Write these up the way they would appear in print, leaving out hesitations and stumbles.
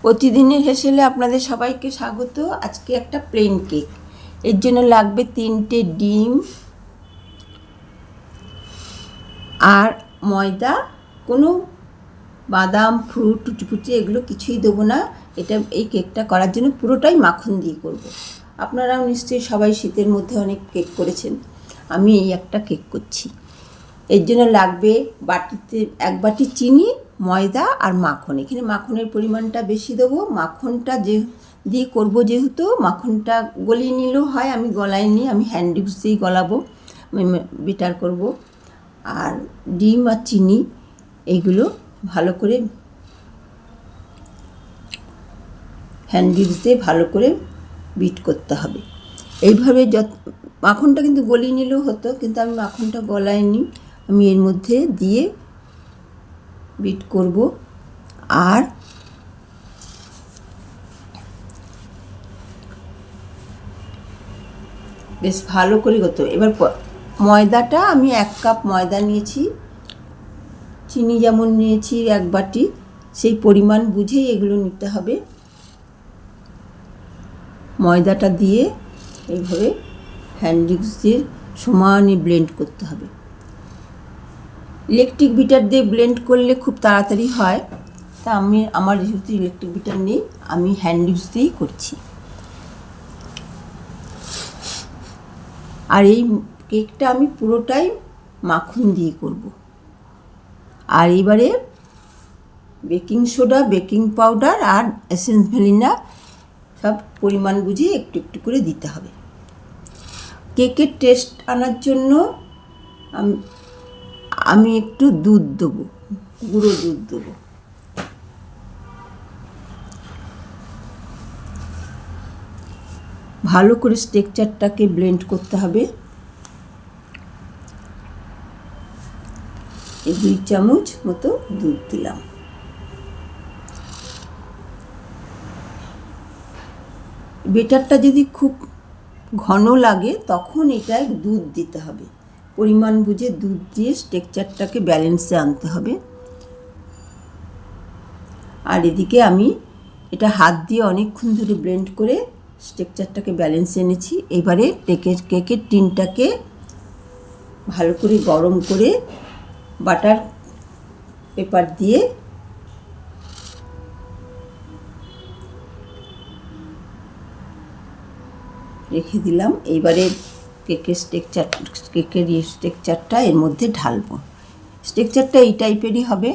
প্রতিদিনের হেসেলে আপনাদের সবাইকে স্বাগত। আজকে একটা প্লেন কেক, এর জন্য লাগবে 3টে ডিম আর ময়দা। কোনো বাদাম, ফ্রুট, টুটি এগুলো কিছুই দেবো না। এই কেকটা করার জন্য পুরোটাই মাখন দিয়ে করব। আপনারাও নিশ্চয়ই সবাই শীতের মধ্যে অনেক কেক করেছেন, আমি এই একটা কেক করছি। এর জন্য লাগবে বাটিতে 1 বাটি চিনি, ময়দা আর মাখন। এখানে মাখনের পরিমাণটা বেশি দেবো। মাখনটা দিয়ে করবো, যেহেতু মাখনটা গলিয়ে নিলেও হয়, আমি গলাইনি, আমি হ্যান্ড উইক্স দিয়েই গলাবো, বেটার করব। আর ডিম আর চিনি এইগুলো ভালো করে হ্যান্ড উইক্স দিয়ে ভালো করে বিট করতে হবে। এইভাবে মাখনটা কিন্তু গলিয়ে নিলেও হতো, কিন্তু আমি মাখনটা গলাইনি, আমি এর মধ্যে দিয়ে বিট করব। আর বেশ ভালো করে করতে হবে। এবার ময়দাটা আমি 1 কাপ ময়দা নিয়েছি, চিনি যেমন নিয়েছি 1 বাটি, সেই পরিমাণ বুঝেই এগুলো নিতে হবে। ময়দাটা দিয়ে এইভাবে হ্যান্ড উইক্স দিয়ে সমানে ব্লেন্ড করতে হবে। ইলেকট্রিক বিটার দিয়ে ব্লেন্ড করলে খুব তাড়াতাড়ি হয়, তা আমার যেহেতু ইলেকট্রিক বিটার নেই, আমি হ্যান্ড উইক্স দিয়েই করছি। আর এই কেকটা আমি পুরোটাই মাখন দিয়ে করব। আর এবারে বেকিং সোডা, বেকিং পাউডার আর এসেন্স ভ্যানিলা সব পরিমাণ বুঝে একটু একটু করে দিতে হবে। কেকের টেস্ট আনার জন্য আমি একটু দুধ দেবো, গুঁড়ো দুধ দেবো। ভালো করে স্ট্রাকচারটাকে ব্লেন্ড করতে হবে। 2 চামচ মতো দুধ দিলাম। বেটারটা যদি খুব ঘন লাগে তখন এটায় দুধ দিতে হবে, পরিমাণ বুঝে দুধ দিয়ে স্ট্রাকচারটাকে ব্যালেন্সে আনতে হবে। আর এদিকে আমি এটা হাত দিয়ে অনেকক্ষণ ধরে ব্লেন্ড করে স্ট্রাকচারটাকে ব্যালেন্সে এনেছি। এবারে কেকের টিনটাকে ভালো করে গরম করে বাটার পেপার দিয়ে রেখে দিলাম। এইবারে কেকের স্ট্রাকচারটা এর মধ্যে ঢালবো। স্ট্রাকচারটা এই টাইপেরই হবে।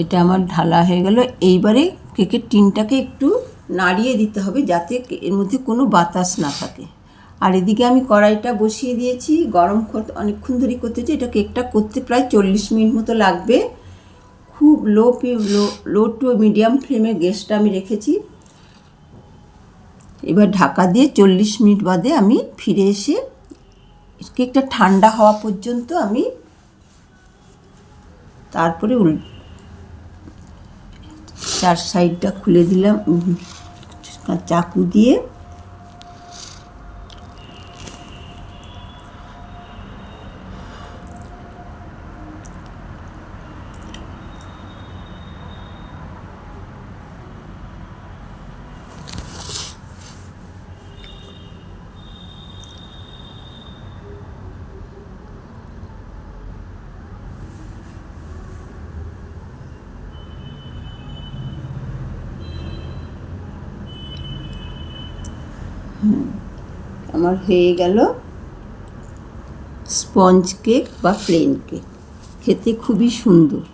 এটা আমার ঢালা হয়ে গেল। এইবারে কেকের টিনটাকে একটু নাড়িয়ে দিতে হবে যাতে এর মধ্যে কোনো বাতাস না থাকে। আর এদিকে আমি কড়াইটা বসিয়ে দিয়েছি, গরম অনেকক্ষণ ধরে করতেছি। এটা কেকটা করতে প্রায় 40 মিনিট মতো লাগবে। খুব লো টু মিডিয়াম ফ্লেমে গ্যাসটা আমি রেখেছি। এবার ঢাকা দিয়ে 40 মিনিট বাদে আমি ফিরে এসে কেকটা ঠান্ডা হওয়া পর্যন্ত আমি তারপরে চার সাইডটা খুলে দিলাম চাকু দিয়ে। আমার হয়ে গেল স্পঞ্জ কেক বা প্লেন কেক। খেতে খুবই সুন্দর।